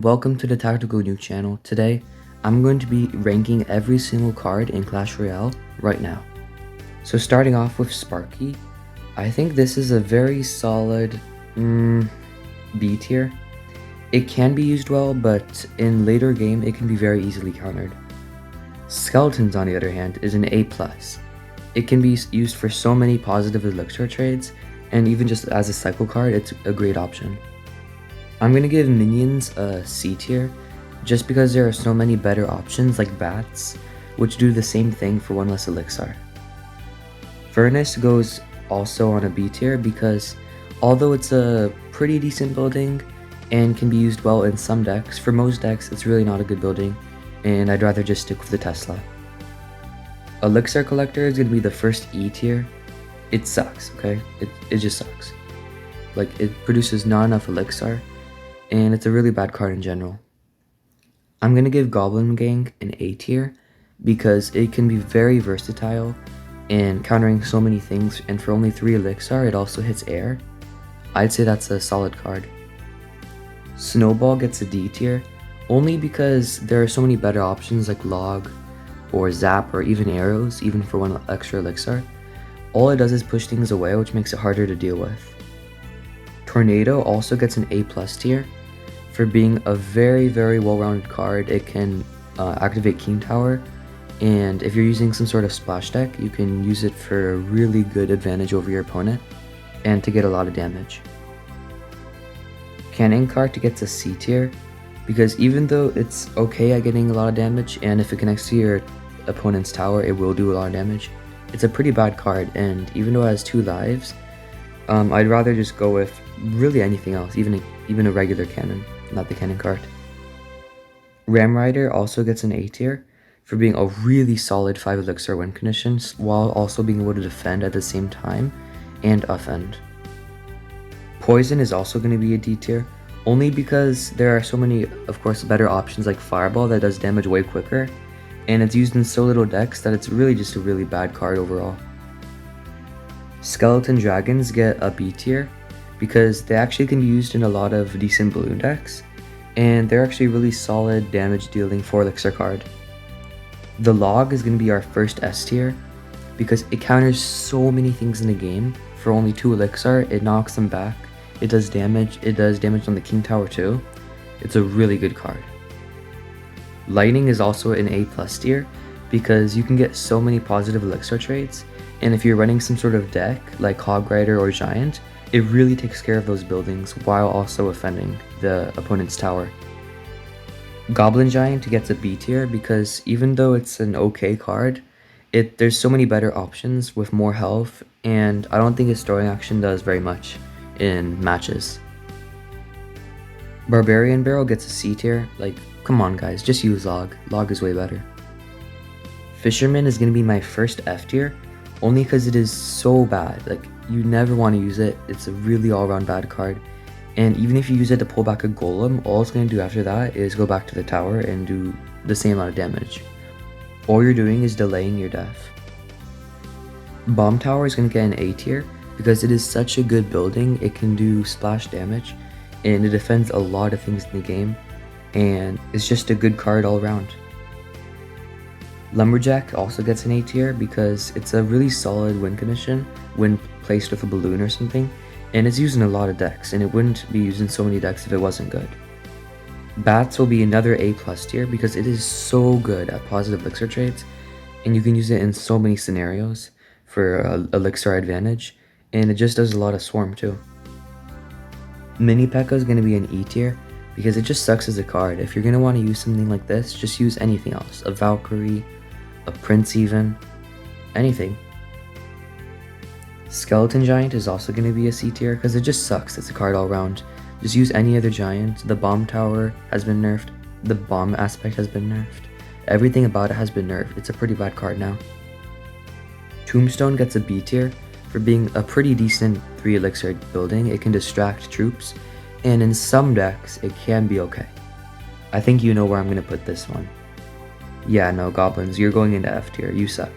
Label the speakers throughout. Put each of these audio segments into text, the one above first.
Speaker 1: Welcome to the Tactical Nuke channel. Today, I'm going to be ranking every single card in Clash Royale right now. So starting off with Sparky, I think this is a very solid B tier. It can be used well, but in later game it can be very easily countered. Skeletons, on the other hand, is an A+. It can be used for so many positive elixir trades, and even just as a cycle card, it's a great option. I'm going to give minions a C tier, just because there are so many better options like bats, which do the same thing for 1 less elixir. Furnace goes also on a B tier because although it's a pretty decent building and can be used well in some decks, for most decks it's really not a good building, and I'd rather just stick with the Tesla. Elixir Collector is going to be the first E tier. It sucks, okay? It just sucks. Like, it produces not enough elixir, and it's a really bad card in general. I'm going to give Goblin Gang an A tier because it can be very versatile and countering so many things, and for only 3 elixir it also hits air. I'd say that's a solid card. Snowball gets a D tier only because there are so many better options like log or zap or even arrows, even for 1 extra elixir. All it does is push things away, which makes it harder to deal with. Tornado also gets an A+ tier for being a very well-rounded card. It can activate King Tower, and if you're using some sort of splash deck, you can use it for a really good advantage over your opponent and to get a lot of damage. Canon card gets a C tier because even though it's okay at getting a lot of damage, and if it connects to your opponent's tower it will do a lot of damage, it's a pretty bad card, and even though it has 2 lives, I'd rather just go with really anything else, even a regular cannon, not the cannon card. Ram Rider also gets an A tier for being a really solid 5 elixir win conditions while also being able to defend at the same time and offend. Poison is also going to be a D tier only because there are so many, of course, better options like Fireball that does damage way quicker, and it's used in so little decks that it's really just a really bad card overall. Skeleton Dragons get a B tier because they actually can be used in a lot of decent balloon decks, and they're actually a really solid damage dealing 4 elixir card. The Log is going to be our first S tier because it counters so many things in the game. For only 2 elixir, it knocks them back, it does damage on the King Tower too. It's a really good card. Lightning is also an A+ tier because you can get so many positive elixir trades, and if you're running some sort of deck like Hog Rider or Giant, it really takes care of those buildings while also offending the opponent's tower. Goblin Giant gets a B tier because even though it's an okay card, there's so many better options with more health, and I don't think its throwing action does very much in matches. Barbarian Barrel gets a C tier. Like, come on guys, just use log. Log is way better. Fisherman is going to be my first F tier only because it is so bad. Like, you never want to use it. It's a really all-around bad card, and even if you use it to pull back a golem, all it's going to do after that is go back to the tower and do the same amount of damage. All you're doing is delaying your death. Bomb Tower is going to get an A tier because it is such a good building. It can do splash damage and it defends a lot of things in the game, and it's just a good card all around. Lumberjack also gets an A tier because it's a really solid win condition when placed with a balloon or something, and it's used in a lot of decks, and it wouldn't be used in so many decks if it wasn't good. Bats will be another A+ tier because it is so good at positive elixir trades, and you can use it in so many scenarios for elixir advantage, and it just does a lot of swarm too. Mini Pekka is going to be an E tier because it just sucks as a card. If you're going to want to use something like this, just use anything else, a Valkyrie, a Prince even, anything. Skeleton Giant is also going to be a C tier because it just sucks as a card all around. Just use any other giant. The bomb tower has been nerfed, the bomb aspect has been nerfed, everything about it has been nerfed. It's a pretty bad card now. Tombstone gets a B tier for being a pretty decent 3 elixir building. It can distract troops, and in some decks it can be okay. I think you know where I'm going to put this one. Yeah, no, goblins, you're going into F tier, you suck.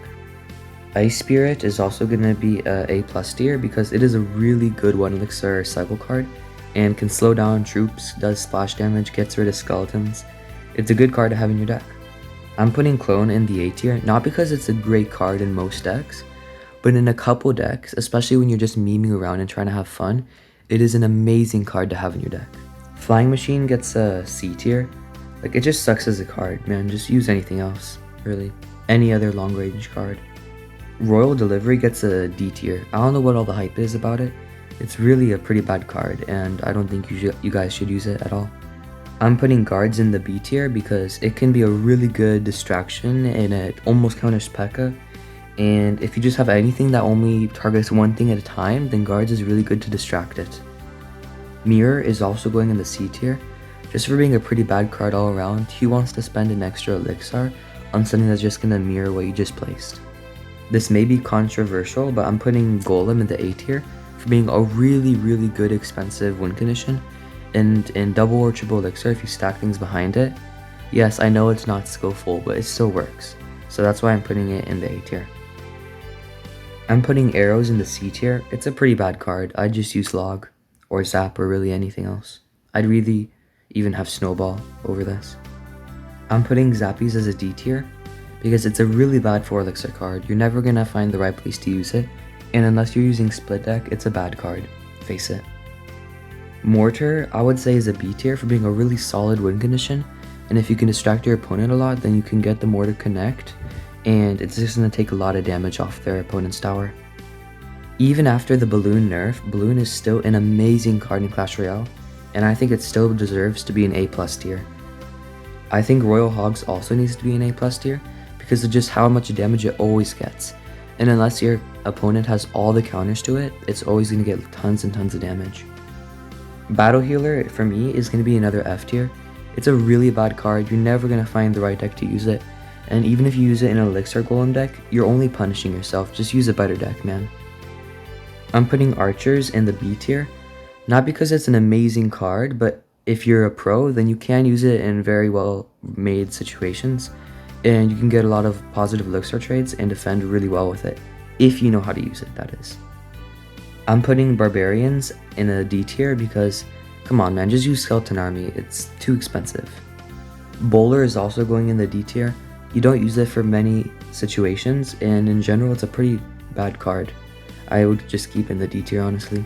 Speaker 1: Ice Spirit is also going to be a A+ tier because it is a really good 1 elixir cycle card, and can slow down troops, does splash damage, gets rid of skeletons. It's a good card to have in your deck. I'm putting Clone in the A tier, not because it's a great card in most decks, but in a couple decks, especially when you're just memeing around and trying to have fun, it is an amazing card to have in your deck. Flying Machine gets a C tier. Like, it just sucks as a card, man. Just use anything else, really. Any other long range card. Royal Delivery gets a D tier. I don't know what all the hype is about it. It's really a pretty bad card, and I don't think you guys should use it at all. I'm putting Guards in the B tier because it can be a really good distraction and it almost counters Pekka. And if you just have anything that only targets one thing at a time, then Guards is really good to distract it. Mirror is also going in the C tier, just for being a pretty bad card all around. He wants to spend an extra elixir on something that's just gonna mirror what you just placed. This may be controversial, but I'm putting Golem in the A tier for being a really good expensive win condition. And in double or triple elixir, if you stack things behind it, yes, I know it's not skillful, but it still works. So that's why I'm putting it in the A tier. I'm putting Arrows in the C tier. It's a pretty bad card. I'd just use Log or Zap or really anything else. I'd really even have Snowball over this. I'm putting Zappies as a D tier because it's a really bad 4 elixir card. You're never gonna find the right place to use it, and unless you're using split deck, it's a bad card. Face it. Mortar, I would say, is a B tier for being a really solid win condition, and if you can distract your opponent a lot, then you can get the Mortar connect, and it's just going to take a lot of damage off their opponent's tower. Even after the Balloon nerf, Balloon is still an amazing card in Clash Royale, and I think it still deserves to be an A+ tier. I think Royal Hogs also needs to be an A+ tier because of just how much damage it always gets, and unless your opponent has all the counters to it, it's always going to get tons and tons of damage. Battle Healer, for me, is going to be another F tier. It's a really bad card. You're never going to find the right deck to use it. And even if you use it in an Elixir Golem deck, you're only punishing yourself. Just use a better deck, man. I'm putting Archers in the B tier. Not because it's an amazing card, but if you're a pro, then you can use it in very well made situations. And you can get a lot of positive Elixir trades and defend really well with it. If you know how to use it, that is. I'm putting Barbarians in a D tier because, come on man, just use Skeleton Army, it's too expensive. Bowler is also going in the D tier. You don't use it for many situations, and in general it's a pretty bad card. I would just keep in the D tier, honestly.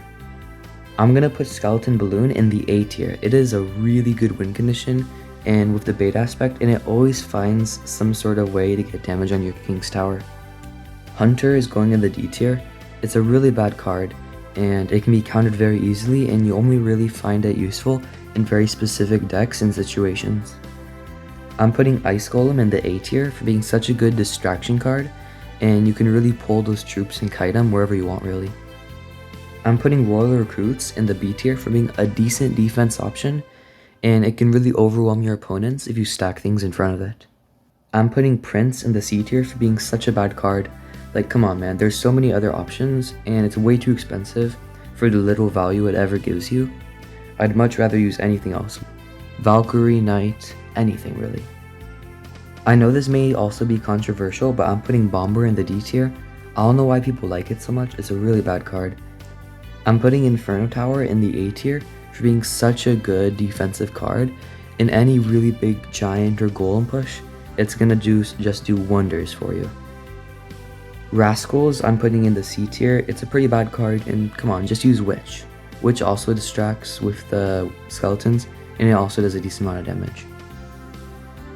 Speaker 1: I'm gonna put Skeleton Balloon in the A tier. It is a really good win condition, and with the bait aspect, and it always finds some sort of way to get damage on your King's Tower. Hunter is going in the D tier. It's a really bad card, and it can be countered very easily, and you only really find it useful in very specific decks and situations. I'm putting Ice Golem in the A tier for being such a good distraction card, and you can really pull those troops and kite them wherever you want, really. I'm putting Royal Recruits in the B tier for being a decent defense option, and it can really overwhelm your opponents if you stack things in front of it. I'm putting Prince in the C tier for being such a bad card. Like, come on man, there's so many other options, and it's way too expensive for the little value it ever gives you. I'd much rather use anything else. Valkyrie, Knight, anything really. I know this may also be controversial, but I'm putting Bomber in the D tier. I don't know why people like it so much, it's a really bad card. I'm putting Inferno Tower in the A tier for being such a good defensive card. In any really big giant or golem push, it's gonna just do wonders for you. Rascals, I'm putting in the C tier. It's a pretty bad card, and come on, just use Witch. Witch also distracts with the skeletons, and it also does a decent amount of damage.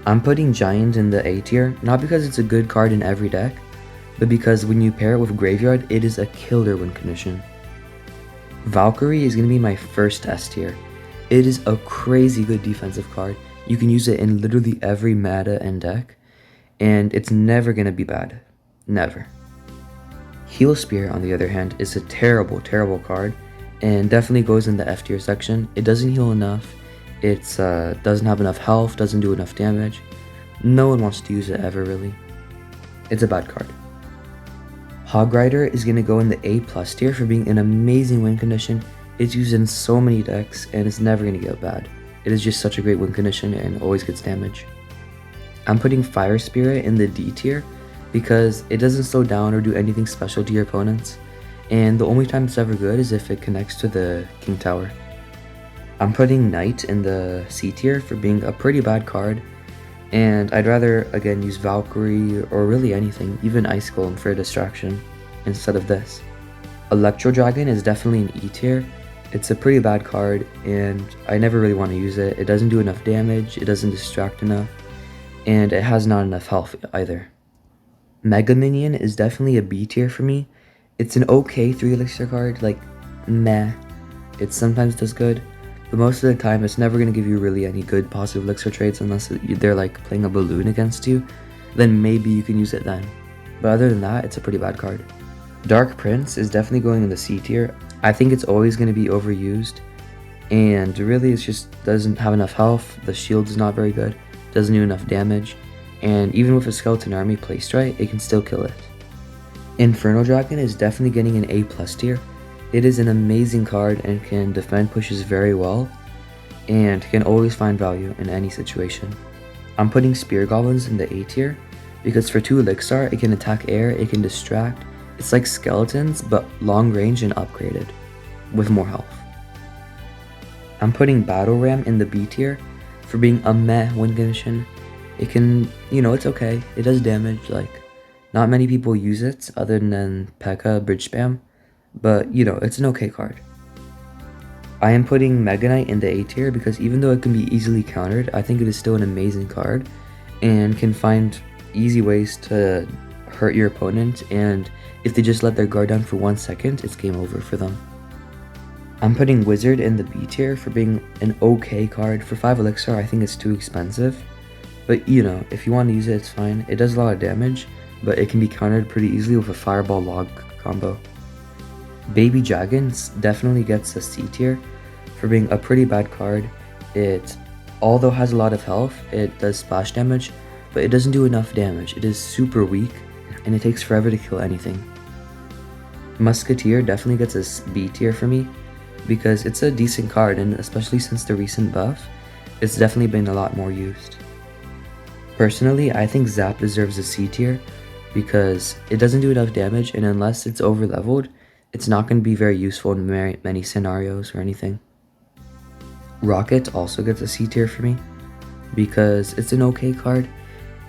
Speaker 1: I'm putting Giant in the A tier, not because it's a good card in every deck, but because when you pair it with Graveyard, it is a killer win condition. Valkyrie is going to be my first S tier. It is a crazy good defensive card. You can use it in literally every meta and deck, and it's never going to be bad. Never. Heal Spear, on the other hand, is a terrible card, and definitely goes in the F tier section. It doesn't heal enough, it doesn't have enough health, doesn't do enough damage. No one wants to use it ever, really. It's a bad card. Hog Rider is going to go in the A+ tier for being an amazing win condition. It's used in so many decks, and it's never going to get bad. It is just such a great win condition and always gets damage. I'm putting Fire Spirit in the D tier, because it doesn't slow down or do anything special to your opponents, and the only time it's ever good is if it connects to the King Tower. I'm putting Knight in the C tier for being a pretty bad card, and I'd rather again use Valkyrie or really anything, even Ice Golem for a distraction instead of this. Electro Dragon is definitely an E tier. It's a pretty bad card and I never really want to use it. It doesn't do enough damage, it doesn't distract enough, and it has not enough health either. Mega Minion is definitely a B tier for me. It's an okay 3 elixir card, like meh. It sometimes does good, but most of the time it's never going to give you really any good positive elixir traits unless they're like playing a balloon against you. Then maybe you can use it then. But other than that, it's a pretty bad card. Dark Prince is definitely going in the C tier. I think it's always going to be overused, and really it just doesn't have enough health, the shield is not very good, doesn't do enough damage, and even with a skeleton army placed right, it can still kill it. Inferno Dragon is definitely getting an A+ tier. It is an amazing card and can defend pushes very well, and can always find value in any situation. I'm putting Spear Goblins in the A tier, because for 2 elixir, it can attack air, it can distract. It's like skeletons, but long range and upgraded, with more health. I'm putting Battle Ram in the B tier for being a meh win condition. It can, it's okay. It does damage, like, not many people use it other than Pekka bridge spam, but, it's an okay card. I am putting Mega Knight in the A tier because even though it can be easily countered, I think it is still an amazing card and can find easy ways to hurt your opponent, and if they just let their guard down for 1 second, it's game over for them. I'm putting Wizard in the B tier for being an okay card. For 5 elixir, I think it's too expensive, but if you want to use it, it's fine. It does a lot of damage, but it can be countered pretty easily with a Fireball Log combo. Baby Dragons definitely gets a C tier for being a pretty bad card. It, although has a lot of health, it does splash damage, but it doesn't do enough damage. It is super weak, and it takes forever to kill anything. Musketeer definitely gets a B tier for me, because it's a decent card, and especially since the recent buff, it's definitely been a lot more used. Personally, I think Zap deserves a C tier, because it doesn't do enough damage, and unless it's over leveled, it's not going to be very useful in many scenarios or anything. Rocket also gets a C tier for me, because it's an okay card,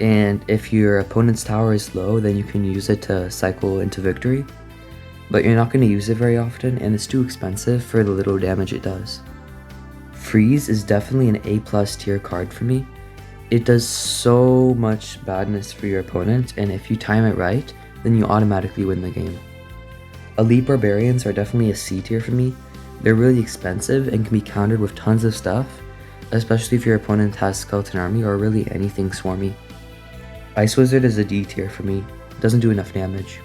Speaker 1: and if your opponent's tower is low, then you can use it to cycle into victory, but you're not going to use it very often, and it's too expensive for the little damage it does. Freeze is definitely an A+ tier card for me. It does so much badness for your opponent, and if you time it right, then you automatically win the game. Elite Barbarians are definitely a C tier for me. They're really expensive and can be countered with tons of stuff, especially if your opponent has Skeleton Army or really anything swarmy. Ice Wizard is a D tier for me. It doesn't do enough damage.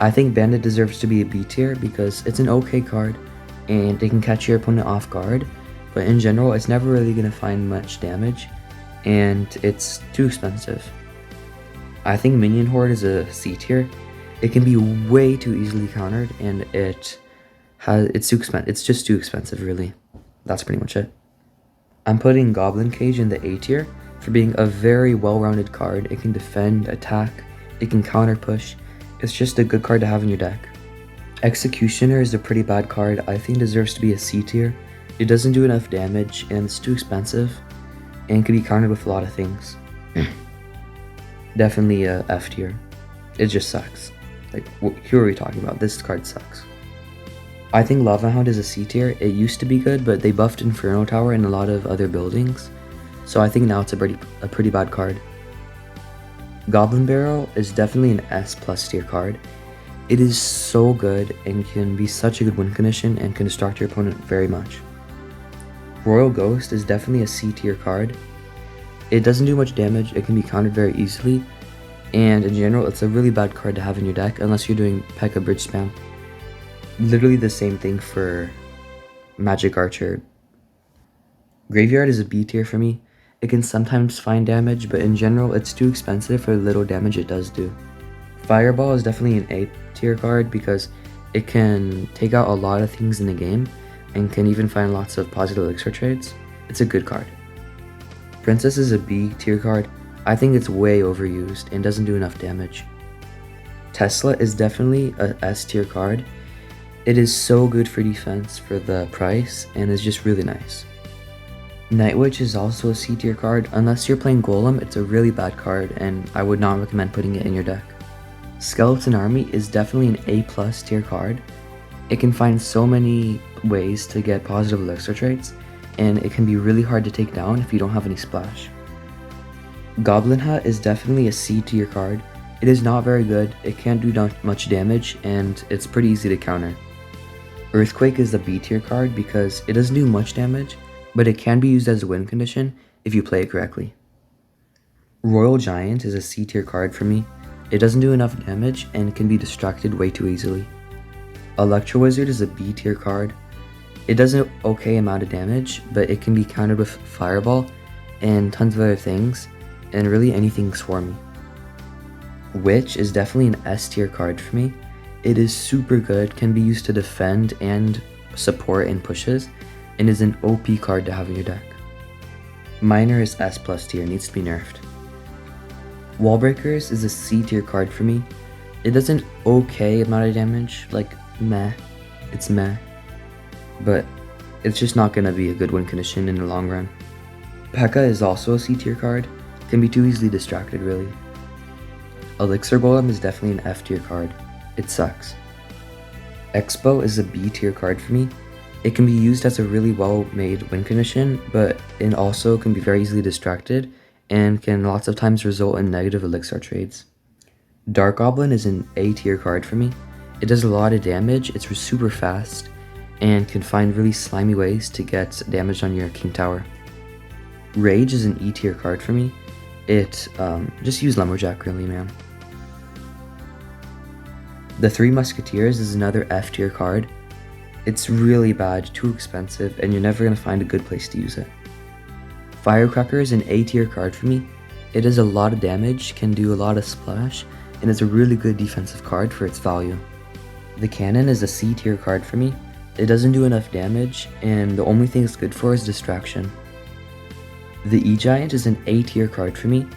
Speaker 1: I think Bandit deserves to be a B tier because it's an okay card and it can catch your opponent off guard, but in general it's never really going to find much damage and it's too expensive. I think Minion Horde is a C tier. It can be way too easily countered and it's too expensive. It's just too expensive, really. That's pretty much it. I'm putting Goblin Cage in the A tier for being a very well-rounded card. It can defend, attack, it can counter push. It's just a good card to have in your deck. Executioner is a pretty bad card. I think deserves to be a C tier. It doesn't do enough damage and it's too expensive and can be countered with a lot of things. Definitely a F tier. It just sucks. Like, who are we talking about? This card sucks. I think Lava Hound is a C tier. It used to be good, but they buffed Inferno Tower and a lot of other buildings, so I think now it's a pretty bad card. Goblin Barrel is definitely an S+ tier card. It is so good and can be such a good win condition and can distract your opponent very much. Royal Ghost is definitely a C tier card. It doesn't do much damage, it can be countered very easily, and in general it's a really bad card to have in your deck unless you're doing Pekka bridge spam. Literally the same thing for Magic Archer. Graveyard is a B tier for me. It can sometimes find damage, but in general it's too expensive for the little damage it does do. Fireball is definitely an A tier card because it can take out a lot of things in the game and can even find lots of positive elixir trades. It's a good card. Princess is a B tier card. I think it's way overused and doesn't do enough damage. Tesla is definitely a S tier card. It is so good for defense for the price and is just really nice. Night Witch is also a C tier card. Unless you're playing Golem, it's a really bad card and I would not recommend putting it in your deck. Skeleton Army is definitely an A plus tier card. It can find so many ways to get positive elixir traits, and it can be really hard to take down if you don't have any splash. Goblin Hut is definitely a C tier card. It is not very good, it can't do much damage, and it's pretty easy to counter. Earthquake is a B tier card because it doesn't do much damage, but it can be used as a win condition if you play it correctly. Royal Giant is a C tier card for me. It doesn't do enough damage and can be distracted way too easily. Electro Wizard is a B tier card. It does an okay amount of damage, but it can be countered with Fireball and tons of other things, and really anything swarmy. Witch is definitely an S tier card for me. It is super good, can be used to defend and support in pushes, and is an OP card to have in your deck. Miner is S plus tier, needs to be nerfed. Wallbreakers is a C tier card for me. It does an okay amount of damage, like meh, it's meh, but it's just not gonna be a good win condition in the long run. Pekka is also a C tier card, can be too easily distracted really. Elixir Golem is definitely an F tier card, it sucks. Expo is a B tier card for me. It can be used as a really well made win condition, but it also can be very easily distracted and can lots of times result in negative elixir trades. Dark Goblin is an A tier card for me. It does a lot of damage, it's super fast, and can find really slimy ways to get damage on your King Tower. Rage is an E tier card for me. Just use Lumberjack really, man. The Three Musketeers is another F tier card. It's really bad, too expensive, and you're never going to find a good place to use it. Firecracker is an A tier card for me. It does a lot of damage, can do a lot of splash, and is a really good defensive card for its value. The Canon is a C tier card for me. It doesn't do enough damage, and the only thing it's good for is distraction. The E-Giant is an A tier card for me.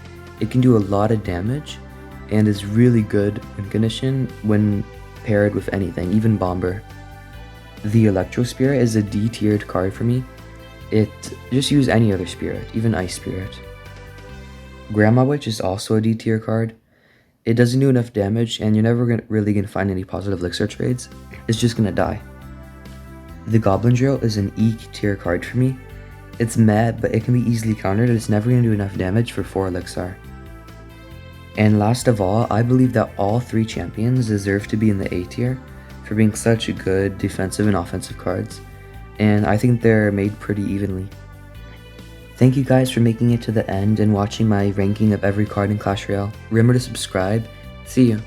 Speaker 1: It can do a lot of damage, and is really good win condition when paired with anything, even Bomber. The Electro Spirit is a D tiered card for me. Just use any other spirit, even Ice Spirit. Grandma Witch is also a D tier card. It doesn't do enough damage, and you're never really gonna find any positive elixir trades. It's just gonna die. The Goblin Drill is an E tier card for me. It's meh, but it can be easily countered, and it's never gonna do enough damage for 4 elixir. And last of all, I believe that all 3 champions deserve to be in the A tier for being such good defensive and offensive cards, and I think they're made pretty evenly. Thank you guys for making it to the end and watching my ranking of every card in Clash Royale. Remember to subscribe. See you.